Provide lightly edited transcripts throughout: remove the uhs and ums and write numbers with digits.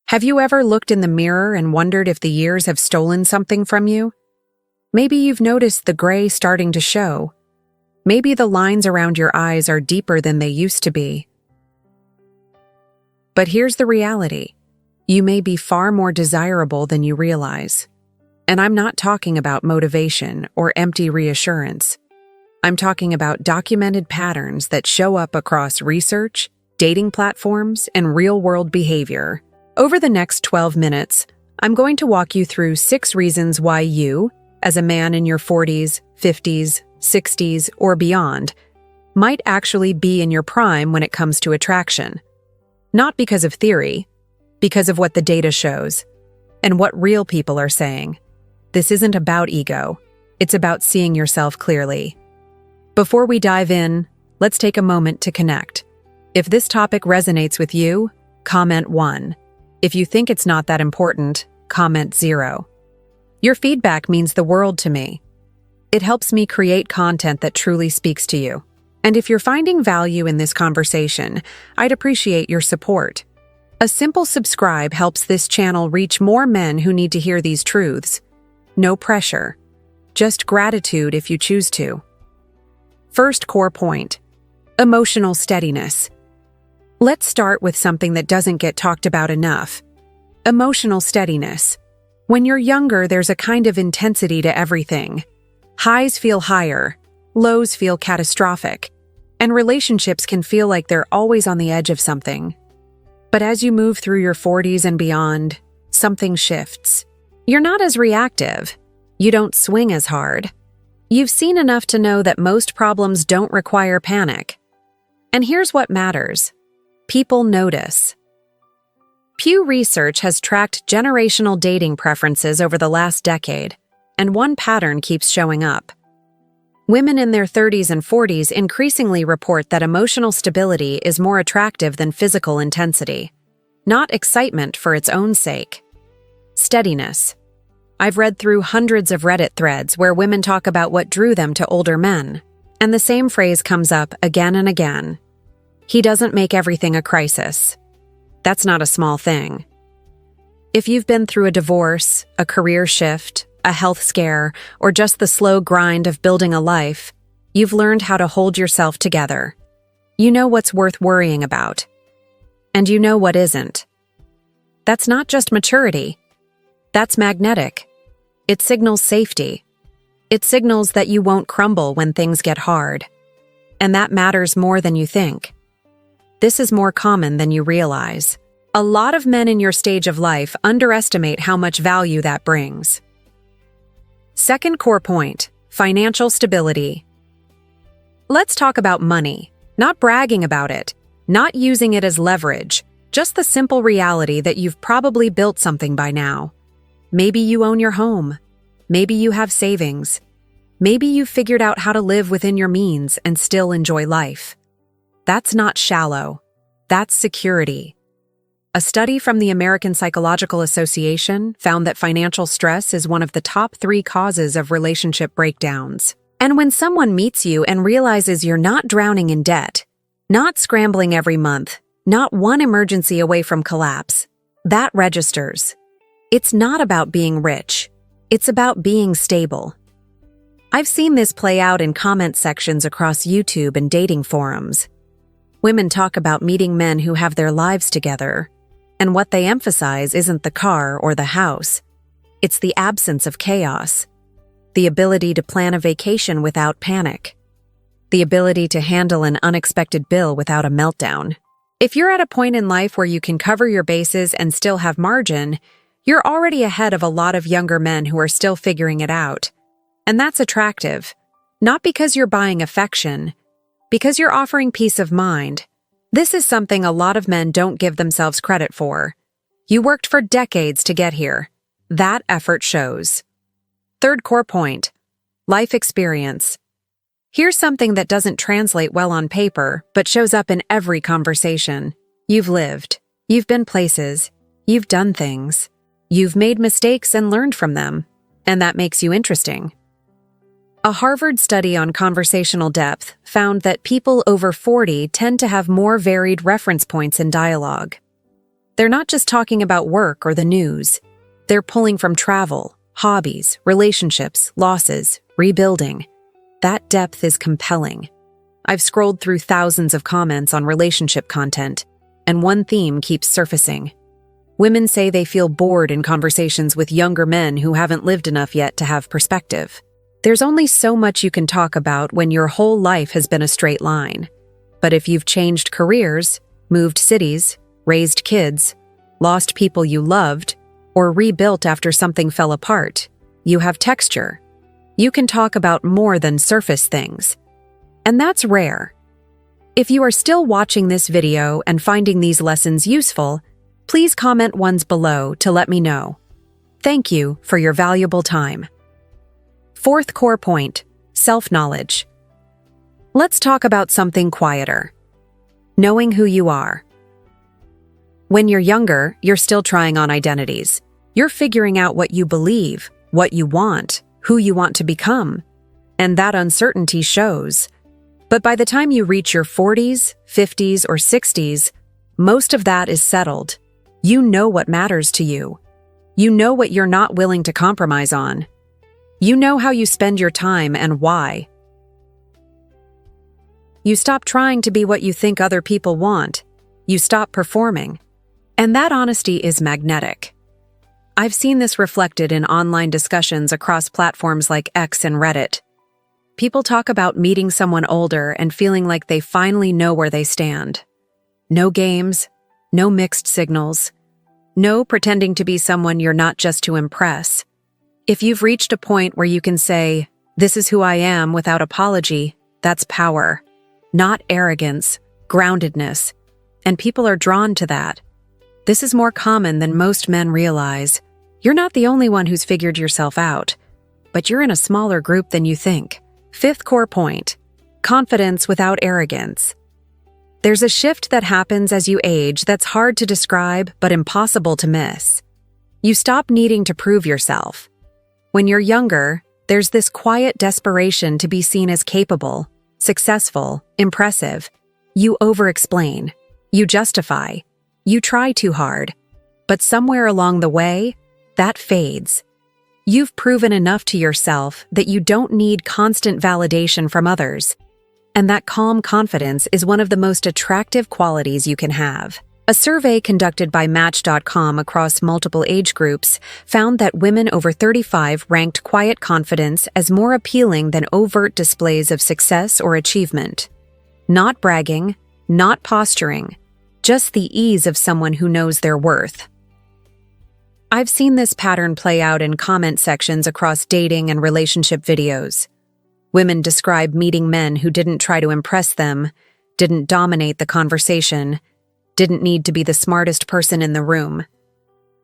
Have you ever looked in the mirror and wondered if the years have stolen something from you? Maybe you've noticed the gray starting to show. Maybe the lines around your eyes are deeper than they used to be. But here's the reality. You may be far more desirable than you realize. And I'm not talking about motivation or empty reassurance. I'm talking about documented patterns that show up across research, dating platforms, and real-world behavior. Over the next 12 minutes, I'm going to walk you through 6 reasons why you, as a man in your 40s, 50s, 60s, or beyond, might actually be in your prime when it comes to attraction. Not because of theory, because of what the data shows, and what real people are saying. This isn't about ego. It's about seeing yourself clearly. Before we dive in, let's take a moment to connect. If this topic resonates with you, comment 1. If you think it's not that important, comment 0. Your feedback means the world to me. It helps me create content that truly speaks to you. And if you're finding value in this conversation, I'd appreciate your support. A simple subscribe helps this channel reach more men who need to hear these truths. No pressure. Just gratitude if you choose to. First core point: emotional steadiness. Let's start with something that doesn't get talked about enough. Emotional steadiness. When you're younger, there's a kind of intensity to everything. Highs feel higher, lows feel catastrophic, and relationships can feel like they're always on the edge of something. But as you move through your 40s and beyond, something shifts. You're not as reactive. You don't swing as hard. You've seen enough to know that most problems don't require panic. And here's what matters. People notice. Pew Research has tracked generational dating preferences over the last decade, and one pattern keeps showing up. Women in their 30s and 40s increasingly report that emotional stability is more attractive than physical intensity, not excitement for its own sake. Steadiness. I've read through hundreds of Reddit threads where women talk about what drew them to older men, and the same phrase comes up again and again. He doesn't make everything a crisis. That's not a small thing. If you've been through a divorce, a career shift, a health scare, or just the slow grind of building a life, you've learned how to hold yourself together. You know what's worth worrying about. And you know what isn't. That's not just maturity. That's magnetic. It signals safety. It signals that you won't crumble when things get hard. And that matters more than you think. This is more common than you realize. A lot of men in your stage of life underestimate how much value that brings. Second core point: financial stability. Let's talk about money, not bragging about it, not using it as leverage, just the simple reality that you've probably built something by now. Maybe you own your home. Maybe you have savings. Maybe you've figured out how to live within your means and still enjoy life. That's not shallow. That's security. A study from the American Psychological Association found that financial stress is one of the top 3 causes of relationship breakdowns. And when someone meets you and realizes you're not drowning in debt, not scrambling every month, not one emergency away from collapse, that registers. It's not about being rich. It's about being stable. I've seen this play out in comment sections across YouTube and dating forums. Women talk about meeting men who have their lives together, and what they emphasize isn't the car or the house. It's the absence of chaos, the ability to plan a vacation without panic, the ability to handle an unexpected bill without a meltdown. If you're at a point in life where you can cover your bases and still have margin, you're already ahead of a lot of younger men who are still figuring it out. And that's attractive, not because you're buying affection, because you're offering peace of mind. This is something a lot of men don't give themselves credit for. You worked for decades to get here. That effort shows. Third core point: life experience. Here's something that doesn't translate well on paper, but shows up in every conversation. You've lived. You've been places. You've done things. You've made mistakes and learned from them. And that makes you interesting. A Harvard study on conversational depth found that people over 40 tend to have more varied reference points in dialogue. They're not just talking about work or the news. They're pulling from travel, hobbies, relationships, losses, rebuilding. That depth is compelling. I've scrolled through thousands of comments on relationship content, and one theme keeps surfacing. Women say they feel bored in conversations with younger men who haven't lived enough yet to have perspective. There's only so much you can talk about when your whole life has been a straight line. But if you've changed careers, moved cities, raised kids, lost people you loved, or rebuilt after something fell apart, you have texture. You can talk about more than surface things. And that's rare. If you are still watching this video and finding these lessons useful, please comment ones below to let me know. Thank you for your valuable time. Fourth core point, self-knowledge. Let's talk about something quieter. Knowing who you are. When you're younger, you're still trying on identities. You're figuring out what you believe, what you want, who you want to become. And that uncertainty shows. But by the time you reach your 40s, 50s, or 60s, most of that is settled. You know what matters to you. You know what you're not willing to compromise on. You know how you spend your time and why. You stop trying to be what you think other people want. You stop performing. And that honesty is magnetic. I've seen this reflected in online discussions across platforms like X and Reddit. People talk about meeting someone older and feeling like they finally know where they stand. No games, no mixed signals, no pretending to be someone you're not just to impress. If you've reached a point where you can say, "This is who I am," without apology, that's power, not arrogance, groundedness, and people are drawn to that. This is more common than most men realize. You're not the only one who's figured yourself out, but you're in a smaller group than you think. Fifth core point, confidence without arrogance. There's a shift that happens as you age that's hard to describe but impossible to miss. You stop needing to prove yourself. When you're younger, there's this quiet desperation to be seen as capable, successful, impressive. You over-explain. You justify. You try too hard. But somewhere along the way, that fades. You've proven enough to yourself that you don't need constant validation from others. And that calm confidence is one of the most attractive qualities you can have. A survey conducted by Match.com across multiple age groups found that women over 35 ranked quiet confidence as more appealing than overt displays of success or achievement. Not bragging, not posturing, just the ease of someone who knows their worth. I've seen this pattern play out in comment sections across dating and relationship videos. Women describe meeting men who didn't try to impress them, didn't dominate the conversation, didn't need to be the smartest person in the room.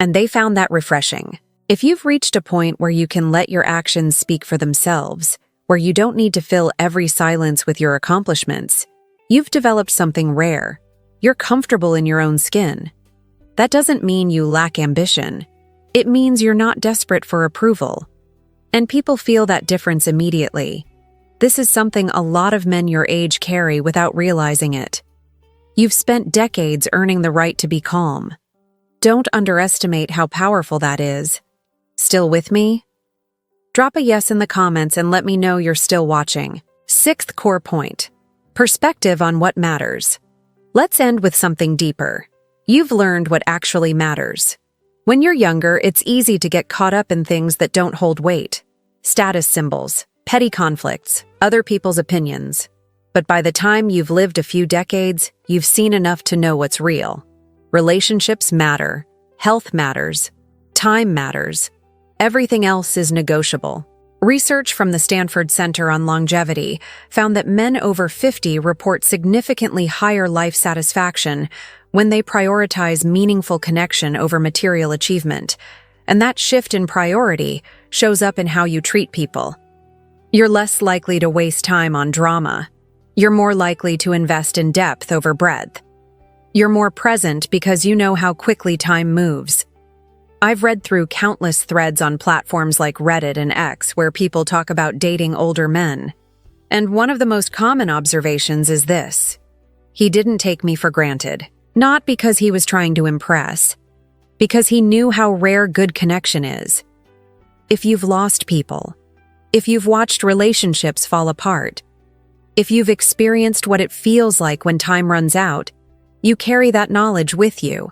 And they found that refreshing. If you've reached a point where you can let your actions speak for themselves, where you don't need to fill every silence with your accomplishments, you've developed something rare. You're comfortable in your own skin. That doesn't mean you lack ambition. It means you're not desperate for approval. And people feel that difference immediately. This is something a lot of men your age carry without realizing it. You've spent decades earning the right to be calm. Don't underestimate how powerful that is. Still with me? Drop a yes in the comments and let me know you're still watching. Sixth core point, perspective on what matters. Let's end with something deeper. You've learned what actually matters. When you're younger, it's easy to get caught up in things that don't hold weight. Status symbols, petty conflicts, other people's opinions. But by the time you've lived a few decades, you've seen enough to know what's real. Relationships matter. Health matters. Time matters. Everything else is negotiable. Research from the Stanford Center on Longevity found that men over 50 report significantly higher life satisfaction when they prioritize meaningful connection over material achievement. And that shift in priority shows up in how you treat people. You're less likely to waste time on drama. You're more likely to invest in depth over breadth. You're more present because you know how quickly time moves. I've read through countless threads on platforms like Reddit and X where people talk about dating older men. And one of the most common observations is this: he didn't take me for granted. Not because he was trying to impress, because he knew how rare good connection is. If you've lost people, if you've watched relationships fall apart, if you've experienced what it feels like when time runs out, you carry that knowledge with you.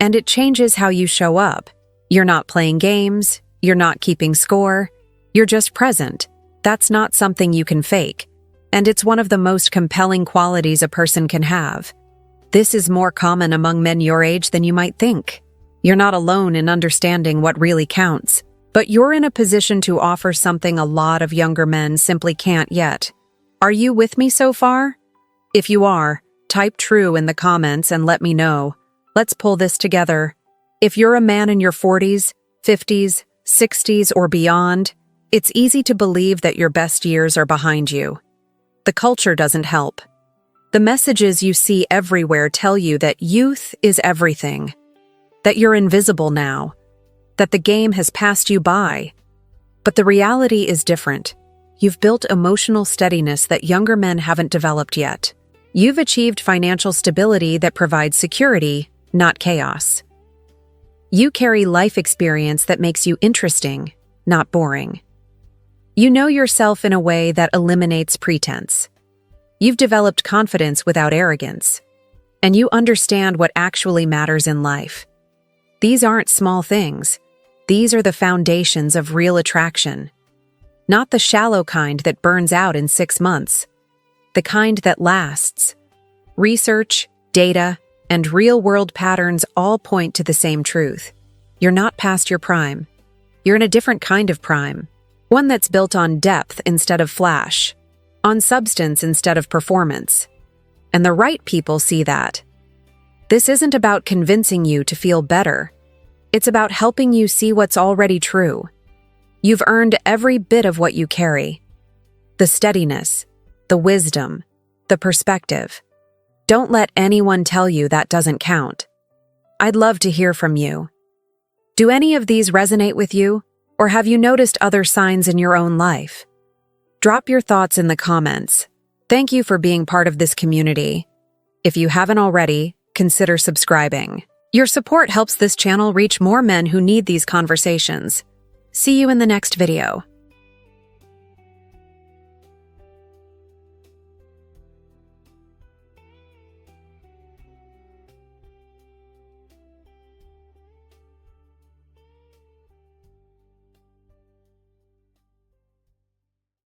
And it changes how you show up. You're not playing games, you're not keeping score, you're just present. That's not something you can fake, and it's one of the most compelling qualities a person can have. This is more common among men your age than you might think. You're not alone in understanding what really counts, but you're in a position to offer something a lot of younger men simply can't yet. Are you with me so far? If you are, type true in the comments and let me know. Let's pull this together. If you're a man in your 40s, 50s, 60s, or beyond, it's easy to believe that your best years are behind you. The culture doesn't help. The messages you see everywhere tell you that youth is everything, that you're invisible now, that the game has passed you by. But the reality is different. You've built emotional steadiness that younger men haven't developed yet. You've achieved financial stability that provides security, not chaos. You carry life experience that makes you interesting, not boring. You know yourself in a way that eliminates pretense. You've developed confidence without arrogance, and you understand what actually matters in life. These aren't small things. These are the foundations of real attraction. Not the shallow kind that burns out in 6 months. The kind that lasts. Research, data, and real-world patterns all point to the same truth. You're not past your prime. You're in a different kind of prime. One that's built on depth instead of flash. On substance instead of performance. And the right people see that. This isn't about convincing you to feel better. It's about helping you see what's already true. You've earned every bit of what you carry. The steadiness, the wisdom, the perspective. Don't let anyone tell you that doesn't count. I'd love to hear from you. Do any of these resonate with you, or have you noticed other signs in your own life? Drop your thoughts in the comments. Thank you for being part of this community. If you haven't already, consider subscribing. Your support helps this channel reach more men who need these conversations. See you in the next video.